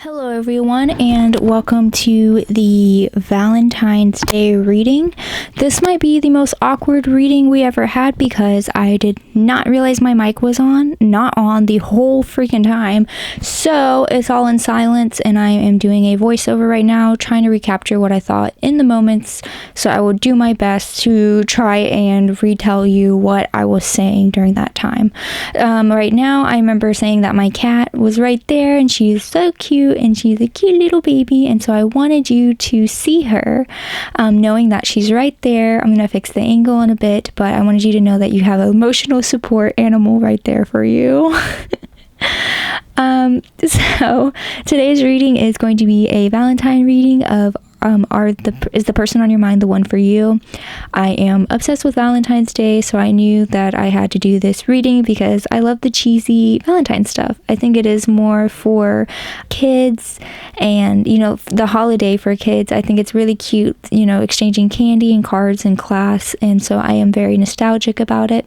Hello everyone, and welcome to the Valentine's Day reading. This might be the most awkward reading we ever had because I did not realize my mic was not on the whole freaking time. So it's all in silence and I am doing a voiceover right now trying to recapture what I thought in the moments. So I will do my best to try and retell you what I was saying during that time. Right now I remember saying that my cat was right there and she's so cute. And she's a cute little baby, and so I wanted you to see her, knowing that she's right there. I'm gonna fix the angle in a bit, but I wanted you to know that you have an emotional support animal right there for you. So today's reading is going to be a Valentine reading of is the person on your mind the one for you? I am obsessed with Valentine's Day, so I knew that I had to do this reading because I love the cheesy Valentine stuff. I think it is more for kids and, the holiday for kids. I think it's really cute, exchanging candy and cards in class, and so I am very nostalgic about it.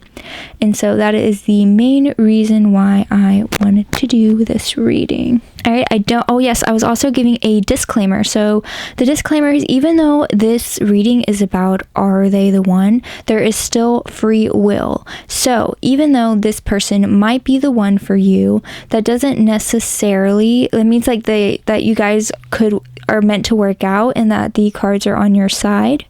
And so that is the main reason why I wanted to do this reading. All right, I was also giving a disclaimer. So the disclaimer is, even though this reading is about are they the one, there is still free will. So even though this person might be the one for you, that doesn't necessarily, it means like that you guys are meant to work out and that the cards are on your side,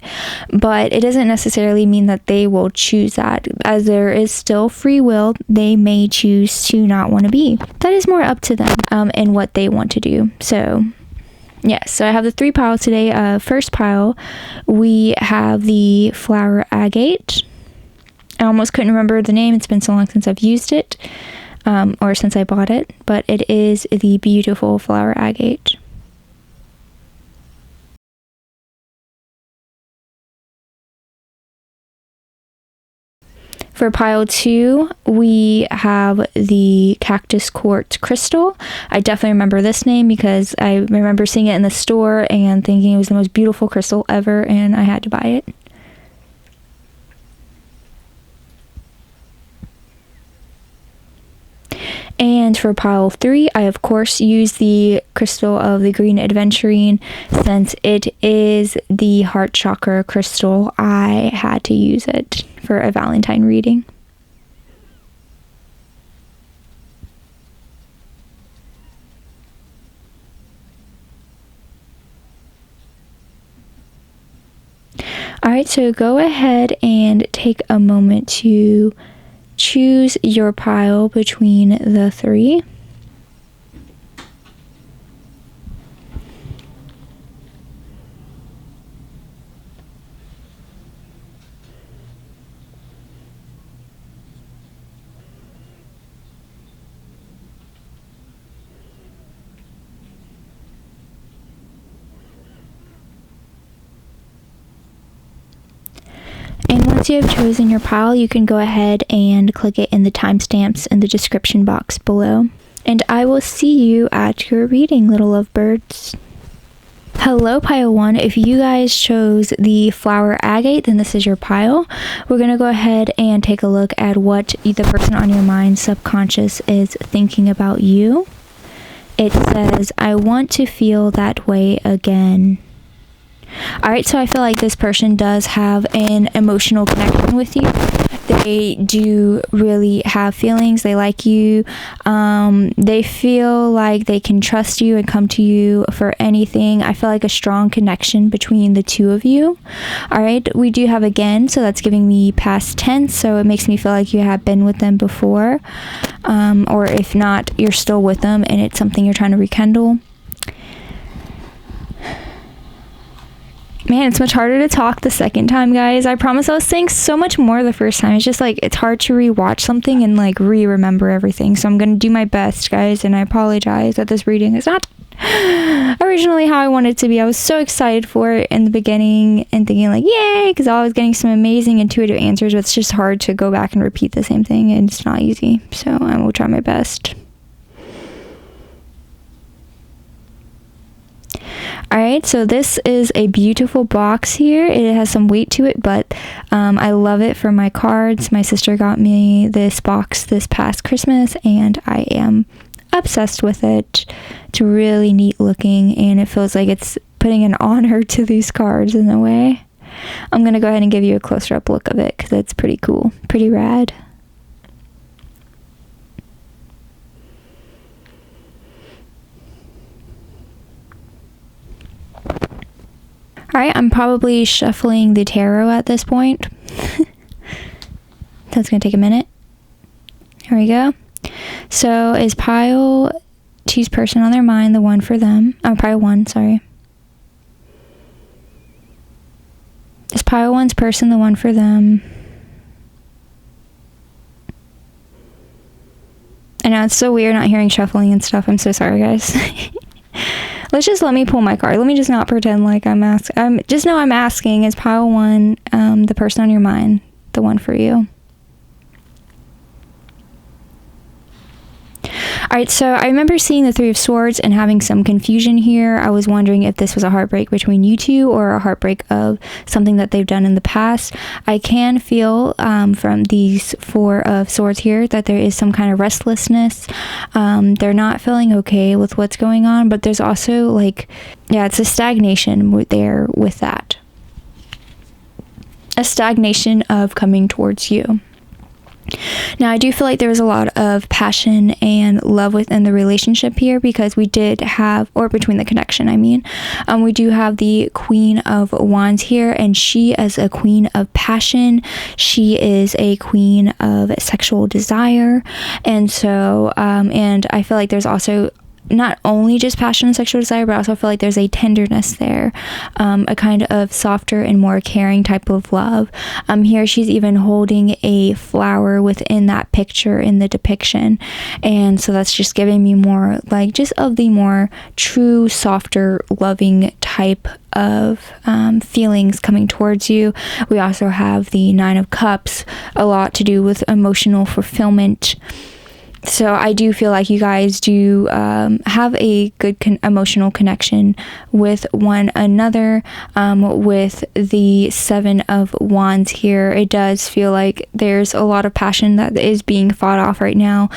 but it doesn't necessarily mean that they will choose that. As there is still free will, they may choose to not want to be. That is more up to them and what they want to do. So yes, so I have the three piles today. First pile, we have the flower agate. I almost couldn't remember the name. It's been so long since I've used it, or since I bought it, but it is the beautiful flower agate. For pile 2, we have the cactus quartz crystal. I definitely remember this name because I remember seeing it in the store and thinking it was the most beautiful crystal ever, and I had to buy it. And for pile 3, I of course used the crystal of the green aventurine. Since it is the heart chakra crystal, I had to use it for a Valentine reading. Alright, so go ahead and take a moment to choose your pile between the three. And once you have chosen your pile, you can go ahead and click it in the timestamps in the description box below. And I will see you at your reading, little lovebirds. Hello, pile 1. If you guys chose the flower agate, then this is your pile. We're going to go ahead and take a look at what the person on your mind subconscious is thinking about you. It says, I want to feel that way again. Alright, so I feel like this person does have an emotional connection with you. They do really have feelings. They like you. They feel like they can trust you and come to you for anything. I feel like a strong connection between the two of you. Alright, we do have again, so that's giving me past tense, so it makes me feel like you have been with them before. Or if not, you're still with them and it's something you're trying to rekindle. Man, it's much harder to talk the second time, guys. I promise I was saying so much more the first time. It's just like, it's hard to rewatch something and like re-remember everything. So I'm going to do my best, guys, and I apologize that this reading is not originally how I wanted it to be. I was so excited for it in the beginning and thinking like, yay, because I was getting some amazing intuitive answers, but it's just hard to go back and repeat the same thing, and it's not easy. So I will try my best. Alright, so this is a beautiful box here. It has some weight to it, but I love it for my cards. My sister got me this box this past Christmas, and I am obsessed with it. It's really neat looking, and it feels like it's putting an honor to these cards in a way. I'm going to go ahead and give you a closer up look of it because it's pretty cool, pretty rad. Alright, I'm probably shuffling the tarot at this point. That's going to take a minute. Here we go. So is pile 2's person on their mind the one for them? Oh, pile 1, sorry. Is pile 1's person the one for them? I know, it's so weird not hearing shuffling and stuff. I'm so sorry, guys. Let's just let me pull my card. Let me just not pretend like I'm asking. Just know I'm asking, is pile 1 the person on your mind the one for you? Alright, so I remember seeing the 3 of Swords and having some confusion here. I was wondering if this was a heartbreak between you two or a heartbreak of something that they've done in the past. I can feel from these 4 of Swords here that there is some kind of restlessness. They're not feeling okay with what's going on, but there's also like, yeah, it's a stagnation there with that. A stagnation of coming towards you. Now, I do feel like there was a lot of passion and love within the relationship here because we did have, or between the connection, I mean, we do have the Queen of Wands here, and she as a queen of passion, she is a queen of sexual desire, and so, and I feel like there's also not only just passion and sexual desire, but I also feel like there's a tenderness there, a kind of softer and more caring type of love. Here she's even holding a flower within that picture in the depiction, and so that's just giving me more like just of the more true, softer, loving type of feelings coming towards you. We also have the 9 of Cups, a lot to do with emotional fulfillment. So I do feel like you guys do have a good emotional connection with one another. With the 7 of Wands here, it does feel like there's a lot of passion that is being fought off right now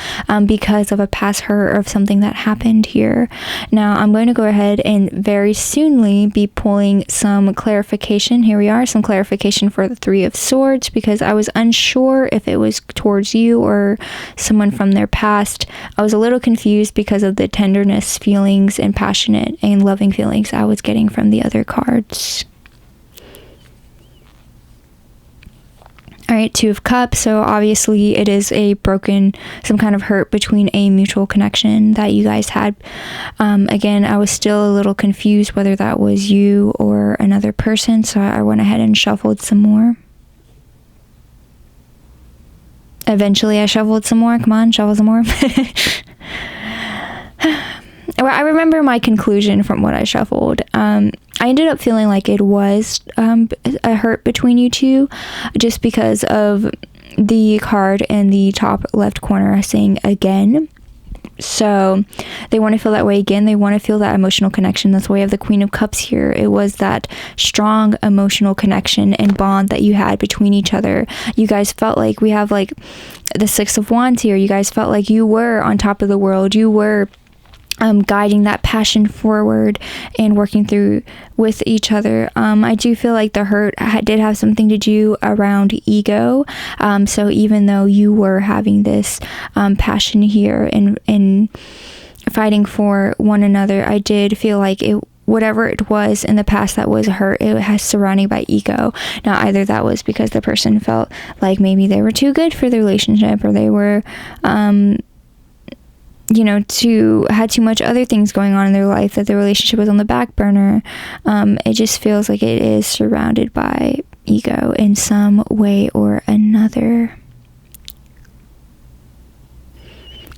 because of a past hurt of something that happened here. Now I'm going to go ahead and very soonly be pulling some clarification. Here we are, some clarification for the 3 of Swords, because I was unsure if it was towards you or someone from their past. I was a little confused because of the tenderness feelings and passionate and loving feelings I was getting from the other cards. Alright, 2 of Cups, so obviously it is a broken, some kind of hurt between a mutual connection that you guys had. Again, I was still a little confused whether that was you or another person, so I went ahead and shuffled some more. Eventually I shuffled some more. Come on, shuffle some more. I remember my conclusion from what I shuffled. I ended up feeling like it was a hurt between you two, just because of the card in the top left corner saying again. So they want to feel that way again. They want to feel that emotional connection. That's why we have the Queen of Cups here. It was that strong emotional connection and bond that you had between each other. You guys felt like, we have like the 6 of Wands here. You guys felt like you were on top of the world. You were guiding that passion forward and working through with each other. I do feel like the hurt did have something to do around ego. So even though you were having this passion here and fighting for one another, I did feel like it, whatever it was in the past that was hurt, it has surrounded by ego. Now either that was because the person felt like maybe they were too good for the relationship, or they were had too much other things going on in their life, that the relationship was on the back burner. It just feels like it is surrounded by ego in some way or another.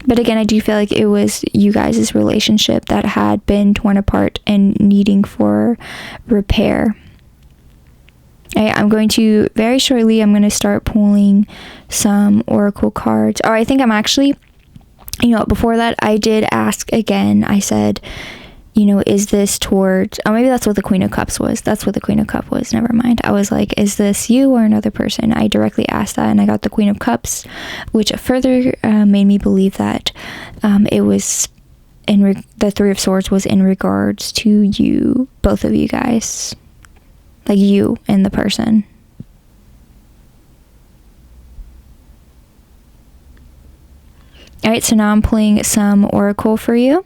But again, I do feel like it was you guys' relationship that had been torn apart and needing for repair. I'm going to, very shortly, I'm going to start pulling some oracle cards. Or I think I'm actually, before that, I did ask again. I said, is this towards, oh, maybe that's what the Queen of Cups was. That's what the Queen of Cups was. Never mind. I was like, is this you or another person? I directly asked that, and I got the Queen of Cups, which further made me believe that it was the Three of Swords was in regards to you, both of you guys, like you and the person. All right, so now I'm pulling some oracle for you.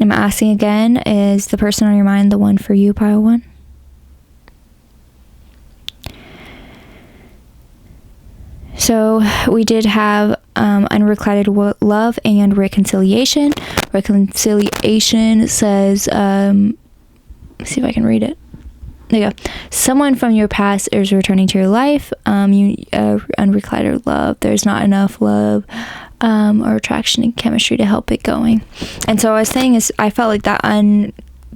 I'm asking again, is the person on your mind the one for you, pile 1? So we did have unrequited love and reconciliation. Reconciliation says, let's see if I can read it. There you go. Someone from your past is returning to your life. Unrequited love. There's not enough love or attraction and chemistry to help it going. And so I was saying is I felt like that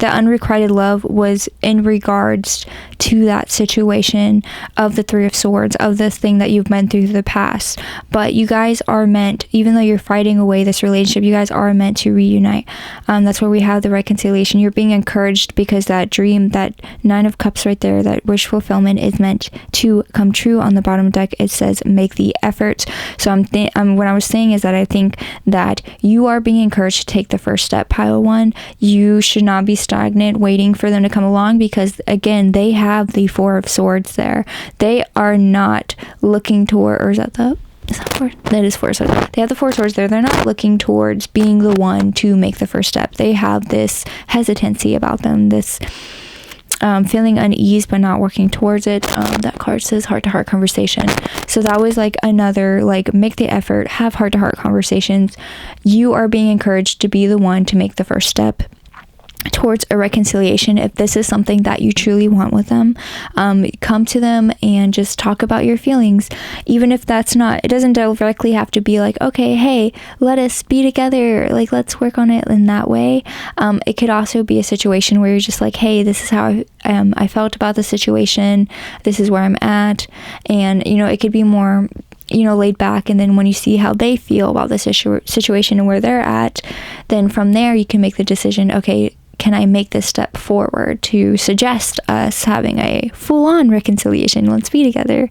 unrequited love was in regards to that situation of the Three of Swords, of this thing that you've been through the past. But you guys are meant, even though you're fighting away this relationship, you guys are meant to reunite. That's where we have the reconciliation. You're being encouraged because that dream, that 9 of Cups right there, that wish fulfillment is meant to come true. On the bottom deck, it says make the effort. So what I was saying is that I think that you are being encouraged to take the first step, pile 1. You should not be stagnant waiting for them to come along, because again, they have the 4 of Swords there. They are not looking toward, or is that 4? That is 4 of Swords. They have the 4 of Swords there. They're not looking towards being the one to make the first step. They have this hesitancy about them, this feeling unease but not working towards it. That card says heart-to-heart conversation. So that was like another, like, make the effort, have heart-to-heart conversations. You are being encouraged to be the one to make the first step towards a reconciliation. If this is something that you truly want with them, come to them and just talk about your feelings. Even if that's not, it doesn't directly have to be like, okay, hey, let us be together, like, let's work on it in that way. It could also be a situation where you're just like, hey, this is how I felt about the situation, this is where I'm at, and it could be more laid back. And then when you see how they feel about the situation and where they're at, then from there you can make the decision, okay, can I make this step forward to suggest us having a full-on reconciliation? Let's be together.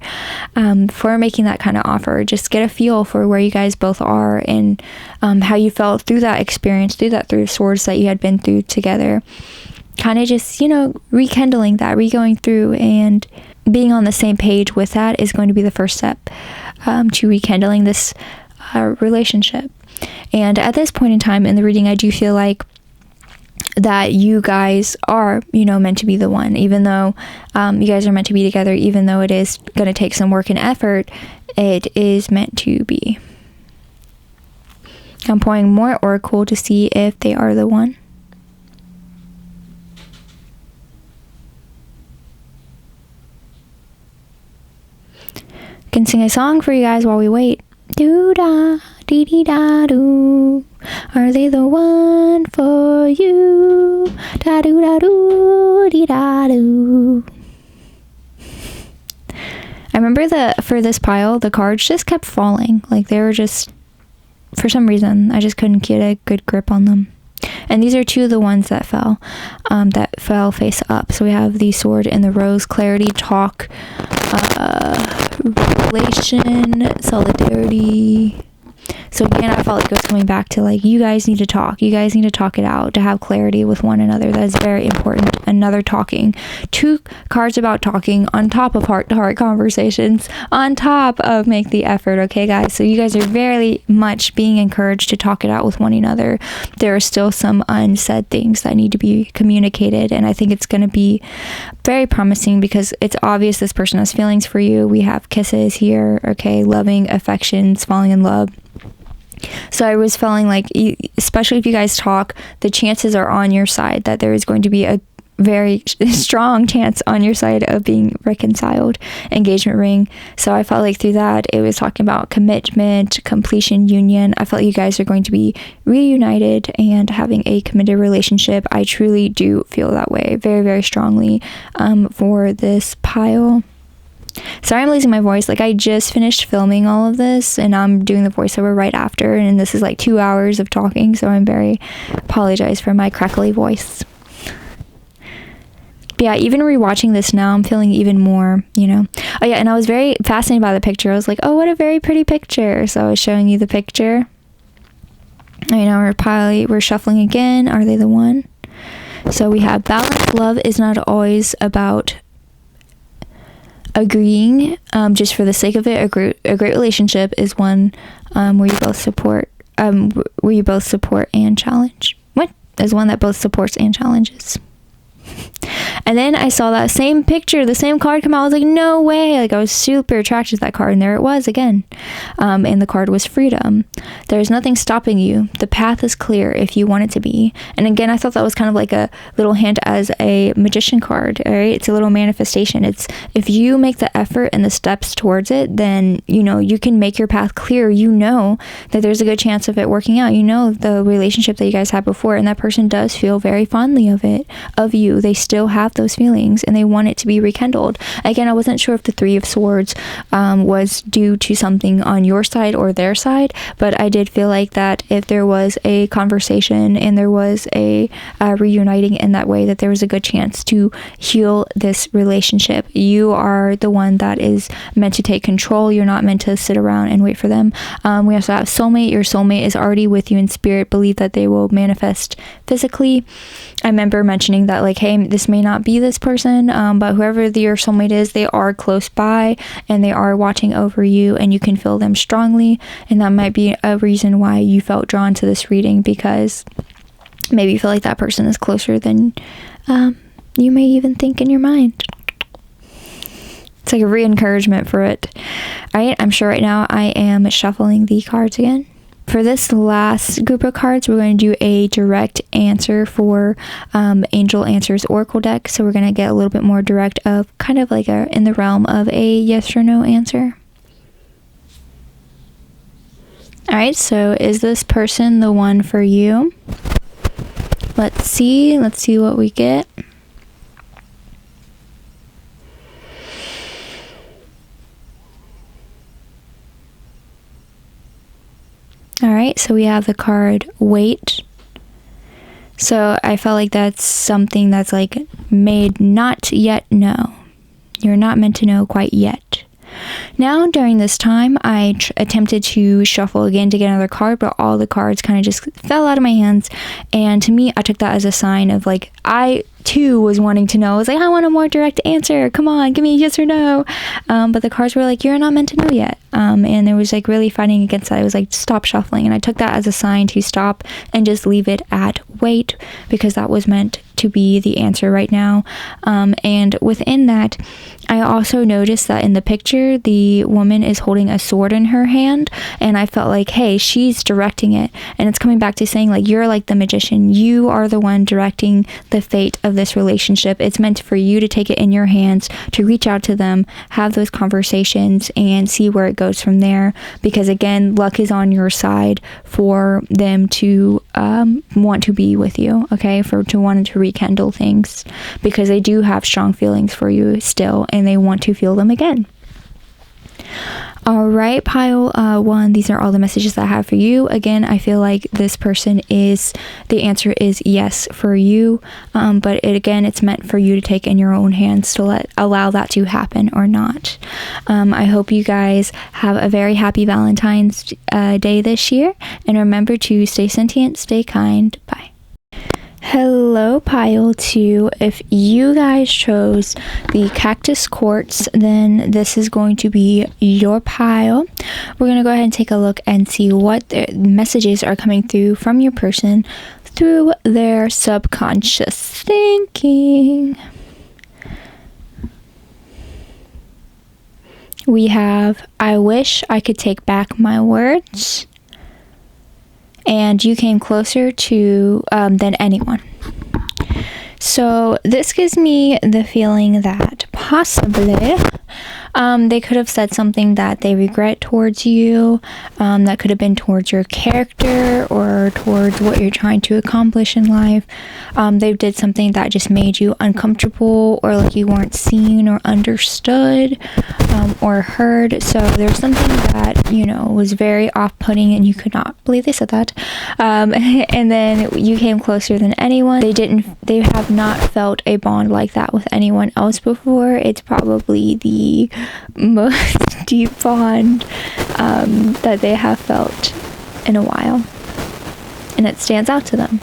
For making that kind of offer, just get a feel for where you guys both are and how you felt through that experience, through that Three of Swords that you had been through together. Kind of just, rekindling that, going through and being on the same page with that is going to be the first step to rekindling this relationship. And at this point in time in the reading, I do feel like that you guys are, meant to be the one. Even though you guys are meant to be together, even though it is going to take some work and effort, it is meant to be. I'm pouring more oracle to see if they are the one. Can sing a song for you guys while we wait. Do da dee dee da do. Are they the one for you? Da do da do dee da do. I remember for this pile, the cards just kept falling. Like, they were just, for some reason, I just couldn't get a good grip on them. And these are 2 of the ones that fell face up. So we have the Sword and the Rose. Clarity, talk, relation, solidarity. So again, I felt like it was coming back to, like, you guys need to talk. You guys need to talk it out to have clarity with one another. That is very important. Another talking. 2 cards about talking on top of heart-to-heart conversations, on top of make the effort, okay, guys? So you guys are very much being encouraged to talk it out with one another. There are still some unsaid things that need to be communicated, and I think it's going to be very promising because it's obvious this person has feelings for you. We have kisses here, okay, loving affections, falling in love. So I was feeling like, especially if you guys talk, the chances are on your side, that there is going to be a very strong chance on your side of being reconciled. Engagement ring. So I felt like through that, it was talking about commitment, completion, union. I felt like you guys are going to be reunited and having a committed relationship. I truly do feel that way very, very strongly for this pile. Sorry I'm losing my voice. Like, I just finished filming all of this and I'm doing the voiceover right after, and this is like 2 hours of talking, so I'm very apologize for my crackly voice. But yeah, even rewatching this now, I'm feeling even more, you know. Oh yeah, and I was very fascinated by the picture. I was like, oh, what a very pretty picture. So I was showing you the picture. You know, we're shuffling again. Are they the one? So we have balance. Love is not always about agreeing just for the sake of it. A great relationship is one where you both support and challenge. What is one that both supports and challenges? And then I saw that same picture, the same card come out. I was like, no way. Like, I was super attracted to that card, and there it was again. And the card was freedom. There's nothing stopping you. The path is clear if you want it to be. And again, I thought that was kind of like a little hint as a magician card, all right? It's a little manifestation. It's if you make the effort and the steps towards it, then, you know, you can make your path clear. You know that there's a good chance of it working out. You know the relationship that you guys had before, and that person does feel very fondly of you. They still have those feelings and they want it to be rekindled. Again, I wasn't sure if the Three of Swords was due to something on your side or their side, but I did feel like that if there was a conversation and there was a reuniting in that way, that there was a good chance to heal this relationship. You are the one that is meant to take control. You're not meant to sit around and wait for them. We also have soulmate. Your soulmate is already with you in spirit. Believe that they will manifest physically. I remember mentioning that, like, hey, this may not be this person, but whoever your soulmate is, they are close by and they are watching over you and you can feel them strongly. And that might be a reason why you felt drawn to this reading, because maybe you feel like that person is closer than you may even think in your mind. It's like a re-encouragement for it. All right, I'm sure right now I am shuffling the cards again. For this last group of cards, we're going to do a direct answer for Angel Answers Oracle deck. So we're going to get a little bit more direct of kind of like in the realm of a yes or no answer. All right, so is this person the one for you? Let's see what we get. All right, so we have the card Wait. So I felt like that's something that's like made not yet know. You're not meant to know quite yet. Now, during this time, I attempted to shuffle again to get another card, but all the cards kind of just fell out of my hands. And to me, I took that as a sign of like, I too was wanting to know. I was like, I want a more direct answer. Come on, give me a yes or no. But the cards were like, you're not meant to know yet. And there was like really fighting against that. I was like, stop shuffling. And I took that as a sign to stop and just leave it at wait, because that was meant to be the answer right now. And within that, I also noticed that in the picture, the woman is holding a sword in her hand. And I felt like, hey, she's directing it. And it's coming back to saying like, you're like the magician. You are the one directing the fate of this relationship. It's meant for you to take it in your hands, to reach out to them, have those conversations, and see where it goes from there. Because again, luck is on your side for them to want to be with you, okay, to want to rekindle things, because they do have strong feelings for you still, and they want to feel them again. All right, pile one, these are all the messages that I have for you. Again, I feel like this person the answer is yes for you, but it's meant for you to take in your own hands to allow that to happen or not. I hope you guys have a very happy Valentine's Day this year, and remember to stay sentient, stay kind. Bye. Hello, pile 2. If you guys chose the cactus quartz, then this is going to be your pile. We're going to go ahead and take a look and see what the messages are coming through from your person through their subconscious thinking. We have, I wish I could take back my words. And you came closer to than anyone. So this gives me the feeling that possibly They could have said something that they regret towards you, that could have been towards your character or towards what you're trying to accomplish in life. They did something that just made you uncomfortable, or like you weren't seen or understood, or heard. So there's something that, you know, was very off-putting, and you could not believe they said that. And then you came closer than anyone. They have not felt a bond like that with anyone else before. It's probably the most deep bond that they have felt in a while, and it stands out to them.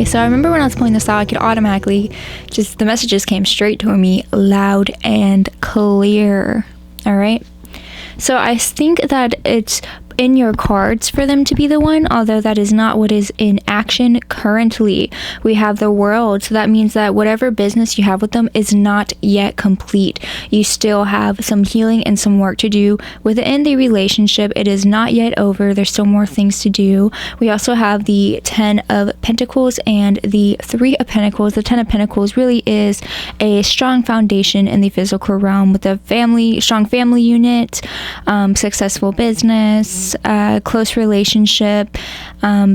So I remember when I was pulling this out, I could automatically the messages came straight to me loud and clear. All right. So I think that it's in your cards for them to be the one, although that is not what is in action currently. We have the World, so that means that whatever business you have with them is not yet complete. You still have some healing and some work to do within the relationship. It is not yet over. There's still more things to do. We also have the 10 of Pentacles and the 3 of Pentacles. The 10 of Pentacles really is a strong foundation in the physical realm with a strong family unit, successful business, close relationship,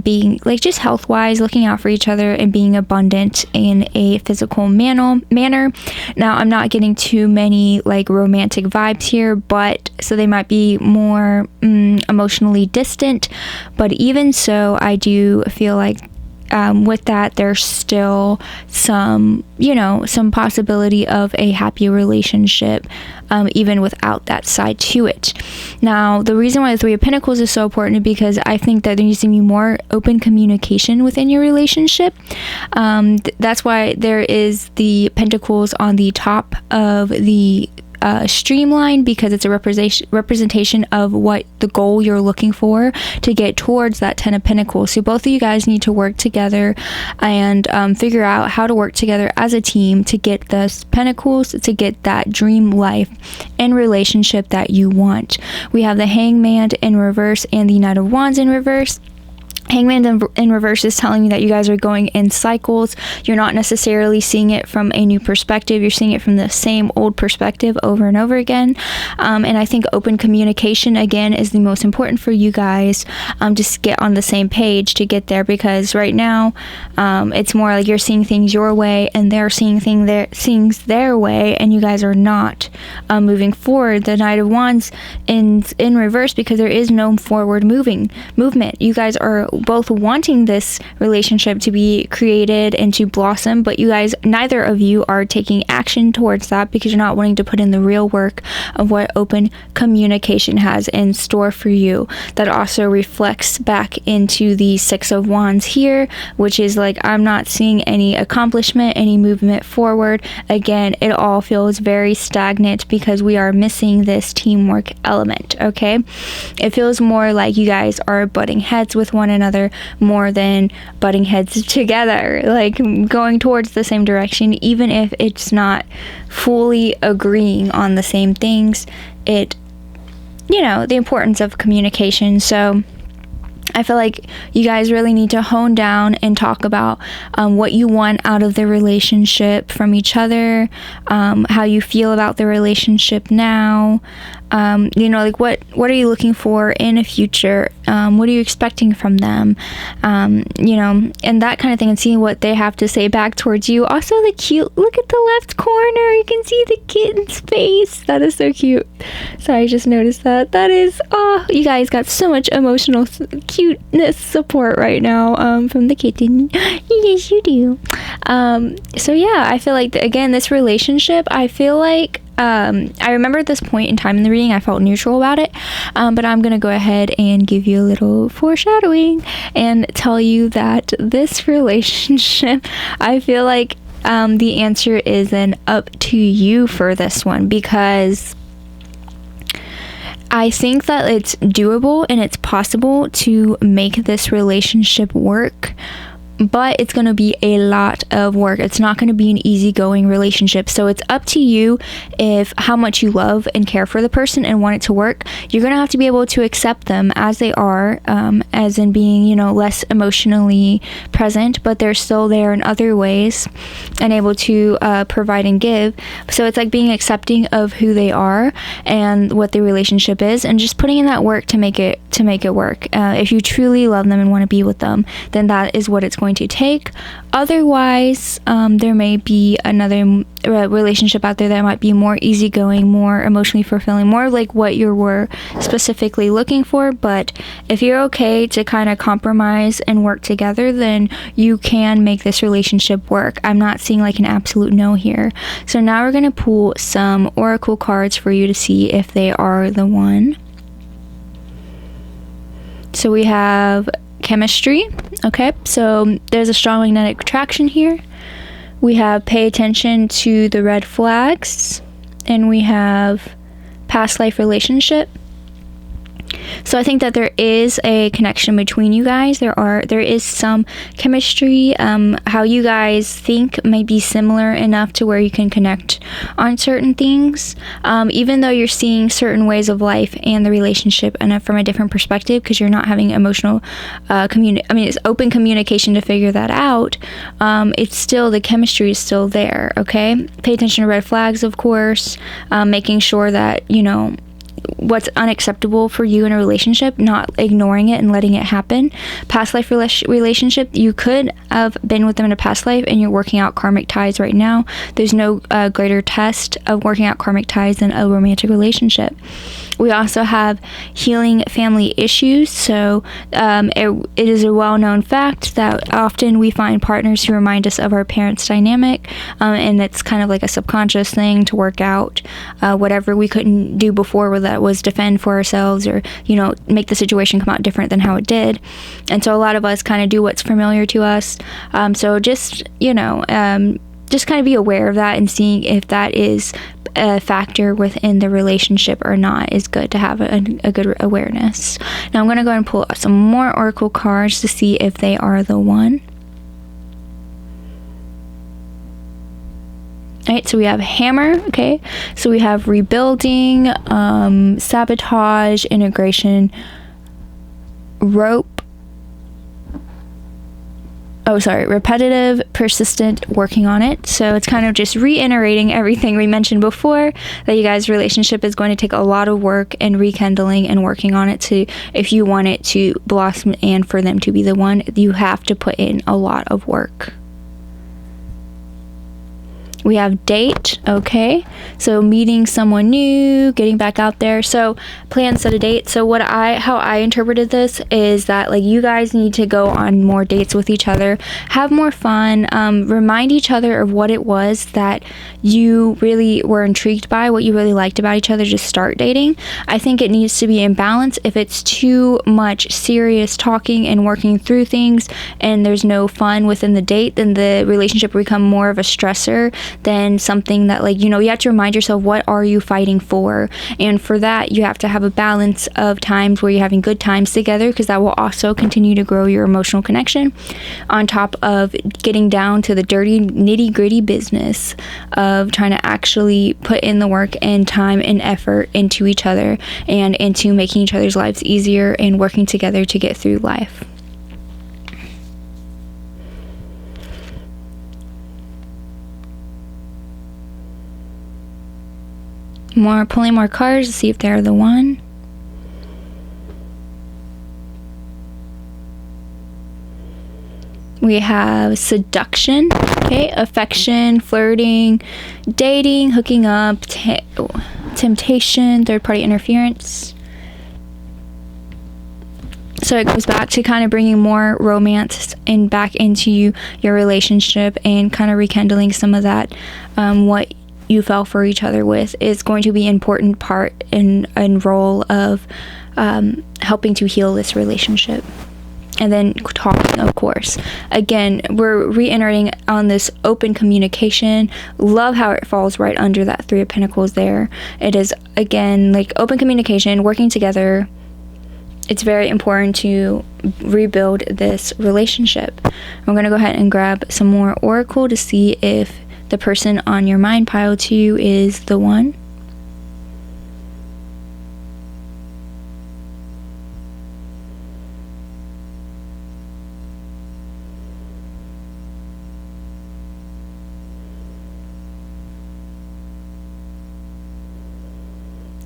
being like just health wise, looking out for each other and being abundant in a physical manner. Now, I'm not getting too many like romantic vibes here, but so they might be more emotionally distant, but even so, I do feel like with that, there's still some possibility of a happy relationship, even without that side to it. Now, the reason why the 3 of Pentacles is so important is because I think that there needs to be more open communication within your relationship. That's why there is the Pentacles on the top of the streamline, because it's a representation of what the goal you're looking for to get towards that 10 of Pentacles. So both of you guys need to work together and figure out how to work together as a team to get the Pentacles, to get that dream life and relationship that you want. We have the Hangman in reverse and the Knight of Wands in reverse. Hangman in reverse is telling you that you guys are going in cycles. You're not necessarily seeing it from a new perspective. You're seeing it from the same old perspective over and over again. And I think open communication, again, is the most important for you guys. Just get on the same page to get there, because right now it's more like you're seeing things your way and they're seeing things their way, and you guys are not moving forward. The Knight of Wands in reverse, because there is no forward movement. You guys are both wanting this relationship to be created and to blossom, but you guys, neither of you are taking action towards that because you're not wanting to put in the real work of what open communication has in store for you. That also reflects back into the 6 of Wands here, which is like, I'm not seeing any accomplishment, any movement forward. Again, it all feels very stagnant because we are missing this teamwork element. Okay, it feels more like you guys are butting heads with one another more than butting heads together, like going towards the same direction, even if it's not fully agreeing on the same things. The importance of communication. So I feel like you guys really need to hone down and talk about what you want out of the relationship from each other, how you feel about the relationship now, like what are you looking for in a future, what are you expecting from them, and that kind of thing, and seeing what they have to say back towards you. Also, the cute, look at the left corner, you can see the kitten's face. That is so cute. So I just noticed that is, you guys got so much emotional cuteness support right now from the kitten. Yes, you do. So yeah, I feel like again, this relationship, I feel like I remember at this point in time in the reading I felt neutral about it, but I'm gonna go ahead and give you a little foreshadowing and tell you that this relationship, I feel like the answer is an up to you for this one, because I think that it's doable and it's possible to make this relationship work, but it's going to be a lot of work. It's not going to be an easygoing relationship. So it's up to you if how much you love and care for the person and want it to work. You're going to have to be able to accept them as they are, as in being, you know, less emotionally present, but they're still there in other ways and able to provide and give. So it's like being accepting of who they are and what the relationship is, and just putting in that work to make it work. If you truly love them and want to be with them, then that is what it's going to take. Otherwise, there may be another relationship out there that might be more easygoing, more emotionally fulfilling, more like what you were specifically looking for. But if you're okay to kind of compromise and work together, then you can make this relationship work. I'm not seeing like an absolute no here. So now we're going to pull some oracle cards for you to see if they are the one. So we have chemistry. Okay, so there's a strong magnetic attraction here. We have pay attention to the red flags, and we have past life relationship. So I think that there is a connection between you guys. There is some chemistry. How you guys think may be similar enough to where you can connect on certain things, even though you're seeing certain ways of life and the relationship and from a different perspective, because you're not having emotional it's open communication to figure that out. It's still, the chemistry is still there. Okay, pay attention to red flags, of course, making sure that you know what's unacceptable for you in a relationship, not ignoring it and letting it happen. Past life relationship, you could have been with them in a past life and you're working out karmic ties right now. There's no greater test of working out karmic ties than a romantic relationship. We also have healing family issues. So it is a well-known fact that often we find partners who remind us of our parents' dynamic, and it's kind of like a subconscious thing to work out whatever we couldn't do before, whether that was defend for ourselves or, you know, make the situation come out different than how it did. And so a lot of us kind of do what's familiar to us. So just, you know, just kind of be aware of that and seeing if that is a factor within the relationship or not is good to have a good awareness. Now I'm going to go and pull some more oracle cards to see if they are the one. Alright, so we have hammer. Okay, so we have rebuilding, sabotage, integration, repetitive, persistent, working on it. So it's kind of just reiterating everything we mentioned before, that you guys' relationship is going to take a lot of work and rekindling and working on it to, if you want it to blossom and for them to be the one, you have to put in a lot of work. We have date. Okay, so meeting someone new, getting back out there. So plan, set a date. So how I interpreted this is that like you guys need to go on more dates with each other, have more fun, remind each other of what it was that you really were intrigued by, what you really liked about each other. Just start dating. I think it needs to be in balance. If it's too much serious talking and working through things and there's no fun within the date, then the relationship will become more of a stressor than something that, like, you know, you have to remind yourself, what are you fighting for? And for that, you have to have a balance of times where you're having good times together, because that will also continue to grow your emotional connection, on top of getting down to the dirty, nitty-gritty business of trying to actually put in the work and time and effort into each other and into making each other's lives easier and working together to get through life. Pulling more cards to see if they're the one. We have seduction, okay, affection, flirting, dating, hooking up, temptation, third-party interference. So it goes back to kind of bringing more romance and back into your relationship, and kind of rekindling some of that, what you fell for each other with is going to be an important part and role of helping to heal this relationship. And then talking, of course. Again, we're reiterating on this open communication. Love how it falls right under that Three of Pentacles there. It is, again, like open communication, working together. It's very important to rebuild this relationship. I'm going to go ahead and grab some more Oracle to see if the person on your mind, pile 2, is the one.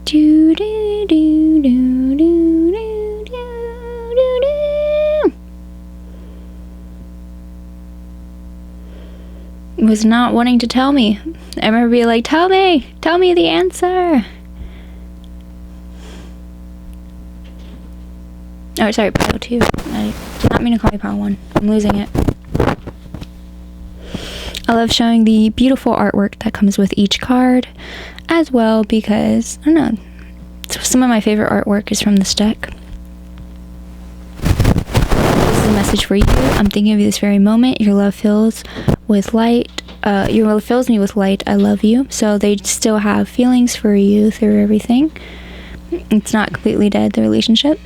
Do do do do do do do do. Was not wanting to tell me. I remember being like, tell me the answer. Oh, sorry, pile 2. I did not mean to call you pile 1. I'm losing it. I love showing the beautiful artwork that comes with each card as well, because, I don't know, some of my favorite artwork is from this deck. This is a message for you. I'm thinking of you this very moment. Your love fills with light. Your love fills me with light. I love you. So they still have feelings for you through everything. It's not completely dead, the relationship.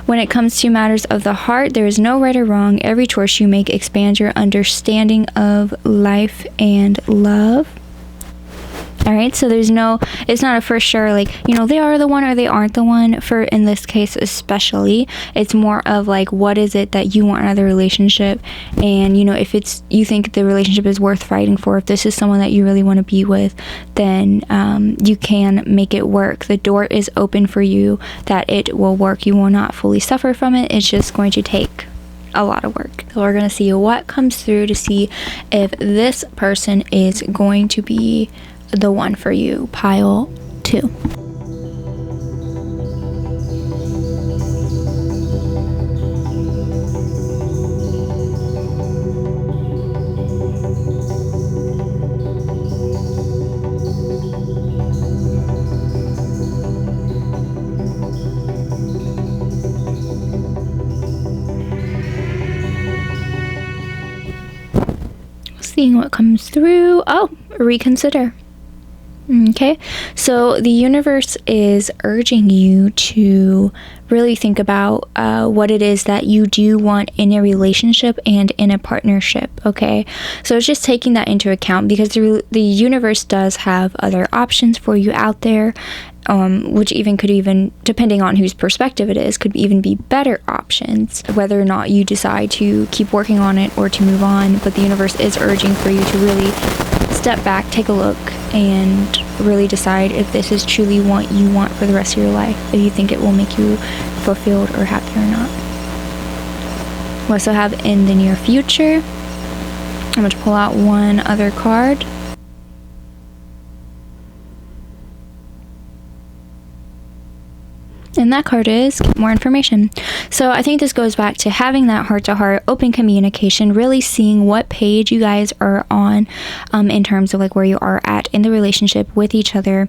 When it comes to matters of the heart, there is no right or wrong. Every choice you make expands your understanding of life and love. Alright, so it's not a for sure, like, they are the one or they aren't the one, for in this case especially. It's more of like, what is it that you want out of the relationship, and if you think the relationship is worth fighting for, if this is someone that you really want to be with, then you can make it work. The door is open for you, that it will work. You will not fully suffer from it. It's just going to take a lot of work. So we're going to see what comes through to see if this person is going to be the one for you, pile 2. Seeing what comes through. Oh, reconsider. Okay, so the universe is urging you to really think about what it is that you do want in a relationship and in a partnership. Okay, so it's just taking that into account, because the universe does have other options for you out there, which could depending on whose perspective it is, could even be better options, whether or not you decide to keep working on it or to move on. But the universe is urging for you to really step back, take a look, and really decide if this is truly what you want for the rest of your life, if you think it will make you fulfilled or happy or not. We also have in the near future. I'm going to pull out one other card. And that card is get more information. So I think this goes back to having that heart-to-heart open communication, really seeing what page you guys are on, in terms of like where you are at in the relationship with each other,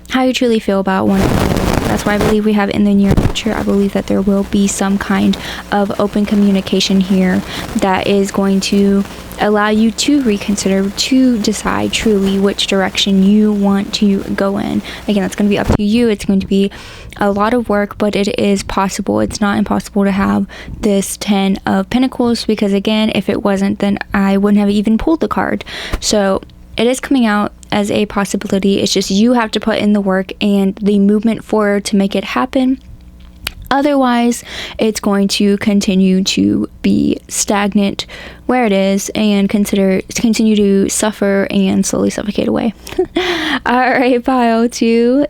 how you truly feel about one another. That's why I believe we have in the near future. I believe that there will be some kind of open communication here that is going to allow you to reconsider, to decide truly which direction you want to go in. Again, that's going to be up to you. It's going to be a lot of work, but it is possible. It's not impossible to have this 10 of Pentacles, because again, if it wasn't, then I wouldn't have even pulled the card. So it is coming out as a possibility. It's just you have to put in the work and the movement forward to make it happen. Otherwise, it's going to continue to be stagnant where it is and continue to suffer and slowly suffocate away. All right, pile 2.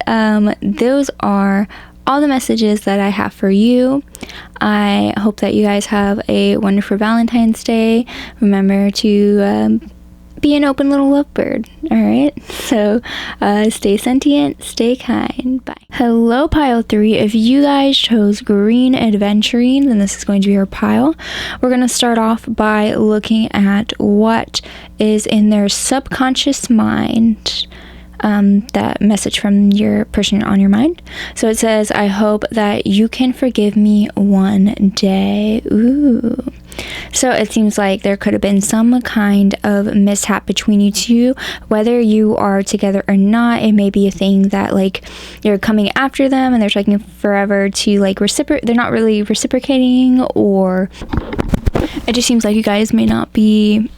Those are all the messages that I have for you. I hope that you guys have a wonderful Valentine's Day. Remember to be an open little lovebird. All right, so stay sentient, stay kind. Bye. Hello, pile 3. If you guys chose green aventurine, then this is going to be your pile. We're going to start off by looking at what is in their subconscious mind. That message from your person on your mind. So it says, I hope that you can forgive me one day. Ooh. So it seems like there could have been some kind of mishap between you two, whether you are together or not. It may be a thing that like you're coming after them and they're taking forever to like reciprocate. They're not really reciprocating, or it just seems like you guys may not be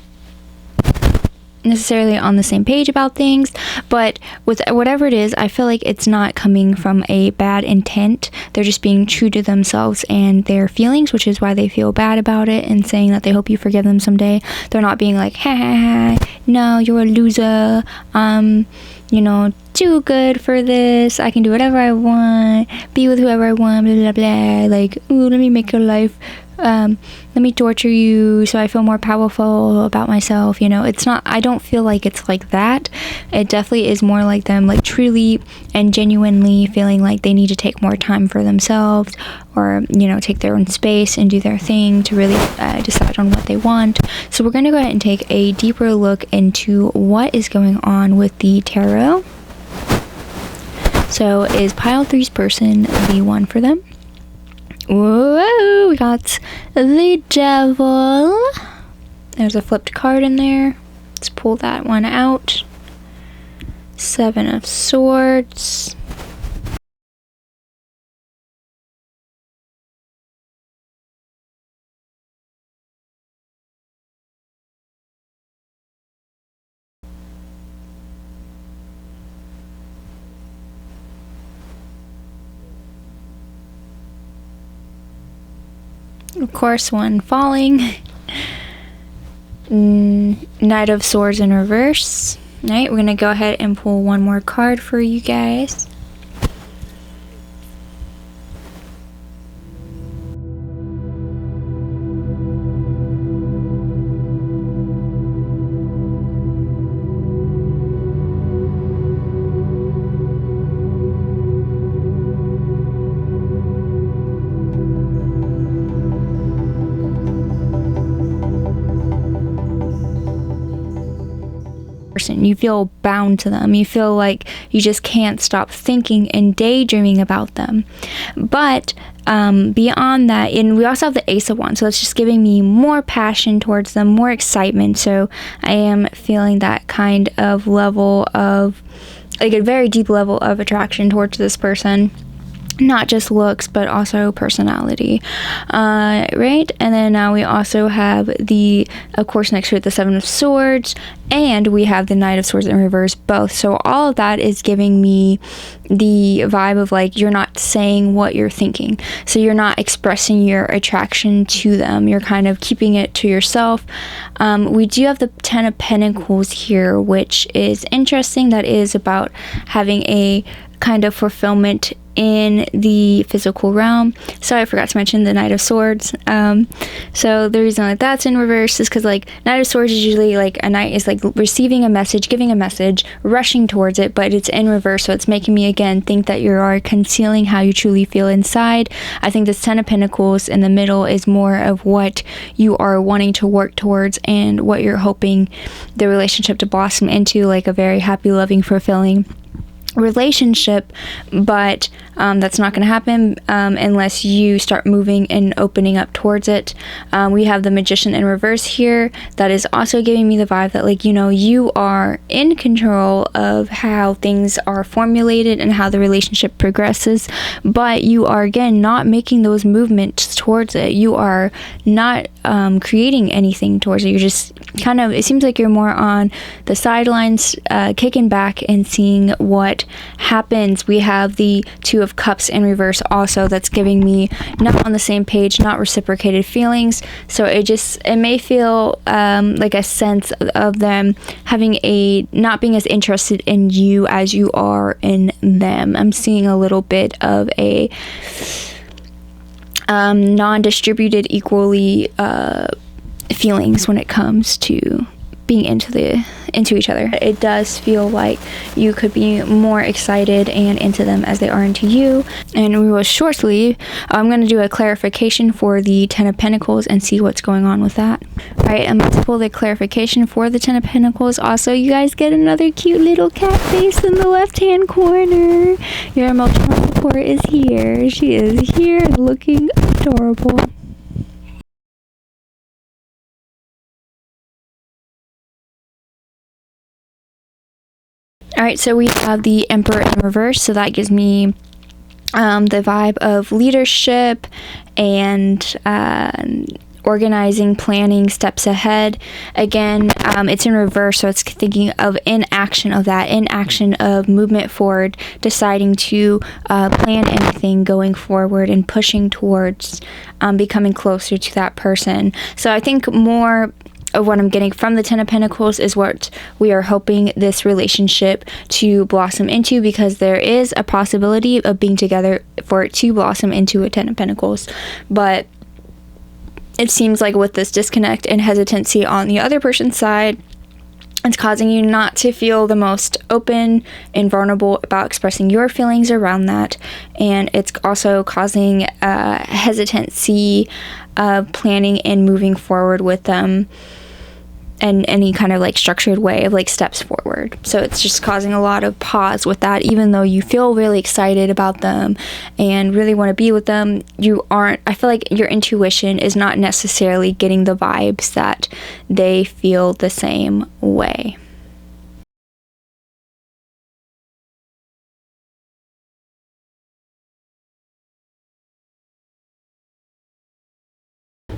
necessarily on the same page about things. But with whatever it is, I feel like it's not coming from a bad intent. They're just being true to themselves and their feelings, which is why they feel bad about it and saying that they hope you forgive them someday. They're not being like, ha ha ha, no, you're a loser, you know, too good for this, I can do whatever I want, be with whoever I want, blah blah blah, like, ooh, let me make your life, let me torture you so I feel more powerful about myself. You know, it's not, I don't feel like it's like that. It definitely is more like them like truly and genuinely feeling like they need to take more time for themselves, or, you know, take their own space and do their thing to really decide on what they want. So we're going to go ahead and take a deeper look into what is going on with the tarot. So is pile 3's person the one for them? Whoa, we got the devil. There's a flipped card in there. Let's pull that one out. 7 of Swords. Of course, one falling. Knight of Swords in reverse. Alright, we're going to go ahead and pull one more card for you guys. You feel bound to them. You feel like you just can't stop thinking and daydreaming about them. But beyond that, and we also have the Ace of Wands, so it's just giving me more passion towards them, more excitement. So I am feeling that kind of level of, like, a very deep level of attraction towards this person. Not just looks, but also personality, right? And then now we also have the, of course, next to it, the 7 of Swords, and we have the Knight of Swords in reverse, both. So all of that is giving me the vibe of like, you're not saying what you're thinking, so you're not expressing your attraction to them, you're kind of keeping it to yourself. We do have the 10 of Pentacles here, which is interesting. That is about having a kind of fulfillment in the physical realm. So I forgot to mention the Knight of Swords. So the reason that that's in reverse is because, like, Knight of Swords is usually like a knight is like receiving a message, giving a message, rushing towards it, but it's in reverse. So it's making me again think that you are concealing how you truly feel inside. I think this 10 of Pentacles in the middle is more of what you are wanting to work towards and what you're hoping the relationship to blossom into, like a very happy, loving, fulfilling relationship. But that's not going to happen unless you start moving and opening up towards it. We have the Magician in reverse here. That is also giving me the vibe that, like, you know, you are in control of how things are formulated and how the relationship progresses, but you are again not making those movements towards it. You are not creating anything towards it. You're just kind of, it seems like you're more on the sidelines, kicking back and seeing what happens. We have the 2 of Cups in reverse also. That's giving me not on the same page, not reciprocated feelings. So it may feel like a sense of them having a, not being as interested in you as you are in them. I'm seeing a little bit of a non-distributed equally feelings when it comes to being into each other. It does feel like you could be more excited and into them as they are into you. And we will shortly, I'm going to do a clarification for the Ten of Pentacles and see what's going on with that. All right, I'm going to pull the clarification for the Ten of Pentacles. Also, you guys get another cute little cat face in the left hand corner. Your emotional support is here. She is here looking adorable. Alright, so we have the Emperor in reverse, so that gives me the vibe of leadership and organizing, planning, steps ahead. Again, it's in reverse, so it's thinking of inaction of movement forward, deciding to plan anything going forward and pushing towards becoming closer to that person. So I think more of what I'm getting from the Ten of Pentacles is what we are hoping this relationship to blossom into, because there is a possibility of being together for it to blossom into a Ten of Pentacles. But it seems like with this disconnect and hesitancy on the other person's side, it's causing you not to feel the most open and vulnerable about expressing your feelings around that. And it's also causing hesitancy of planning and moving forward with them in any kind of like structured way of like steps forward. So it's just causing a lot of pause with that. Even though you feel really excited about them and really want to be with them, I feel like your intuition is not necessarily getting the vibes that they feel the same way.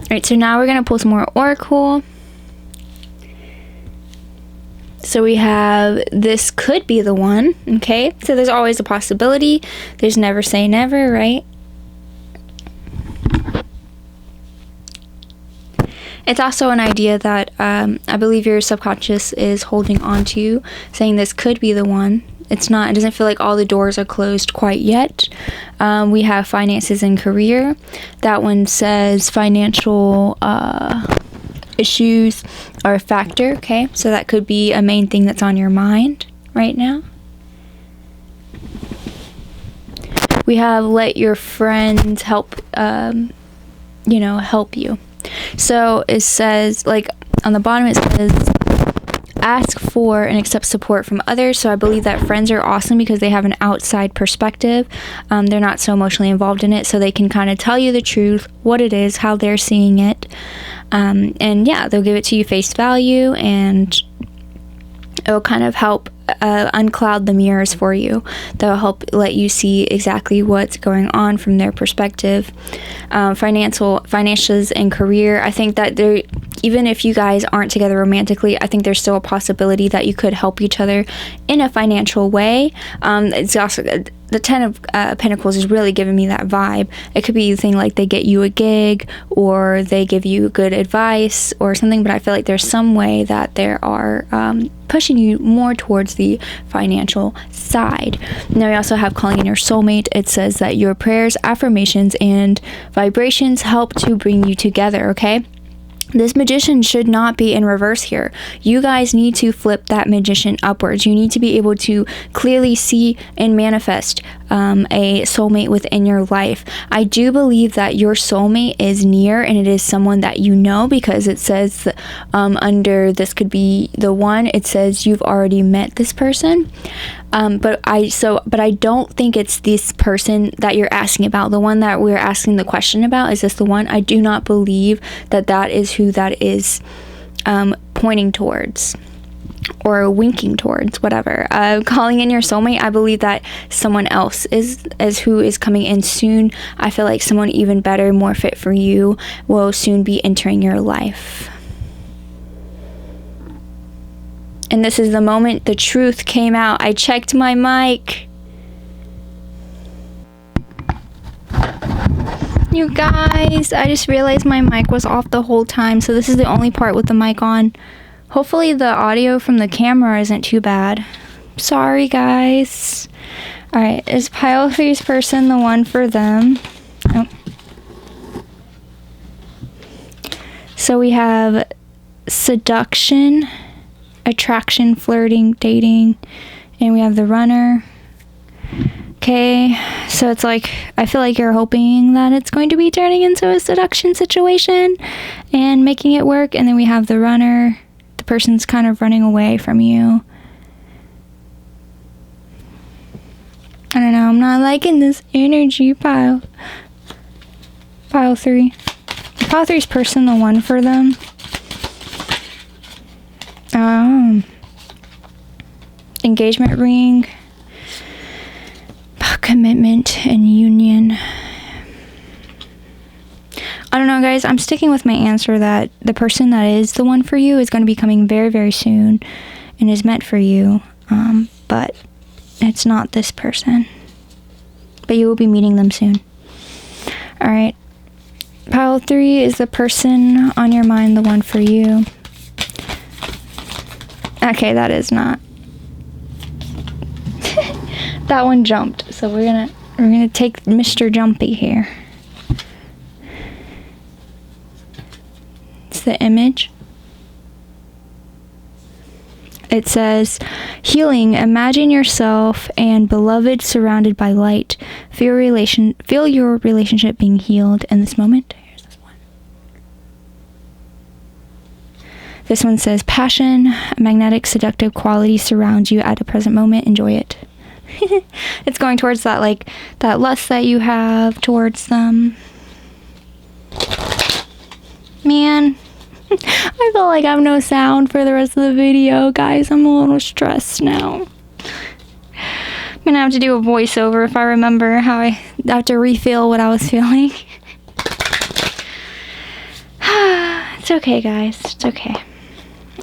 Alright, so now we're going to pull some more Oracle. So we have, this could be the one, okay? So there's always a possibility. There's never say never, right? It's also an idea that I believe your subconscious is holding on to, saying this could be the one. It doesn't feel like all the doors are closed quite yet. We have finances and career. That one says financial issues are a factor, okay? So that could be a main thing that's on your mind right now. We have let your friends help you. So it says, like on the bottom it says ask for and accept support from others. So I believe that friends are awesome because they have an outside perspective. They're not so emotionally involved in it, so they can kind of tell you the truth, what it is, how they're seeing it. And yeah, they'll give it to you face value, and it'll kind of help uncloud the mirrors for you. They'll help let you see exactly what's going on from their perspective. Financials and career, I think that even if you guys aren't together romantically, I think there's still a possibility that you could help each other in a financial way. It's also the Ten of Pentacles is really giving me that vibe. It could be a thing like they get you a gig or they give you good advice or something, but I feel like there's some way that there are pushing you more towards the financial side. Now we also have calling in your soulmate. It says that your prayers, affirmations, and vibrations help to bring you together, okay? This magician should not be in reverse here. You guys need to flip that magician upwards. You need to be able to clearly see and manifest a soulmate within your life. I do believe that your soulmate is near, and it is someone that you know, because it says under this could be the one, it says you've already met this person. But I don't think it's this person that you're asking about. The one that we're asking the question about, is this the one? I do not believe that that is who that is pointing towards or winking towards, whatever. Calling in your soulmate, I believe that someone else is who is coming in soon. I feel like someone even better, more fit for you will soon be entering your life. And this is the moment the truth came out. I checked my mic. You guys, I just realized my mic was off the whole time, so this is the only part with the mic on. Hopefully the audio from the camera isn't too bad. Sorry, guys. Alright, is pile face person the one for them? Oh. So we have seduction attraction, flirting, dating, and we have the runner. Okay, so it's like, I feel like you're hoping that it's going to be turning into a seduction situation and making it work. And then we have the runner. The person's kind of running away from you. I don't know, I'm not liking this energy, Pile 3. Pile 3's person the one for them? Engagement ring. Commitment and union. I don't know, guys. I'm sticking with my answer that the person that is the one for you is going to be coming very, very soon and is meant for you. But it's not this person. But you will be meeting them soon. Alright. Pile 3 is the person on your mind, the one for you. Okay, that is not. That one jumped, so we're gonna take Mr. Jumpy here. It's the image. It says, healing, imagine yourself and beloved surrounded by light. Feel your relationship being healed in this moment. Here's this one. This one says, passion, magnetic, seductive quality surrounds you at the present moment. Enjoy it. It's going towards that, like, that lust that you have towards them. Man, I feel like I have no sound for the rest of the video, guys. I'm a little stressed now. I'm gonna have to do a voiceover if I remember how I have to refill what I was feeling. It's okay, guys. It's okay.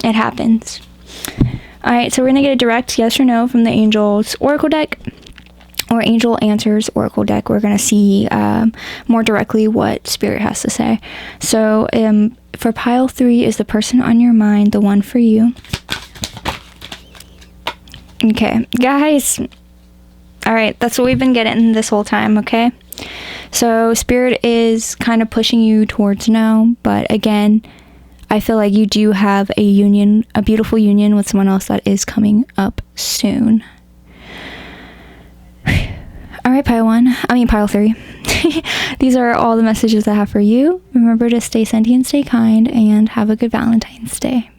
It happens. Alright, so we're going to get a direct yes or no from the Angels Oracle deck, or Angel Answers Oracle deck. We're going to see more directly what Spirit has to say. So for Pile 3, is the person on your mind the one for you? Okay, guys. Alright, that's what we've been getting this whole time, okay? So Spirit is kind of pushing you towards no, but again, I feel like you do have a union, a beautiful union with someone else that is coming up soon. Alright, Pile 3. These are all the messages I have for you. Remember to stay sentient, stay kind, and have a good Valentine's Day.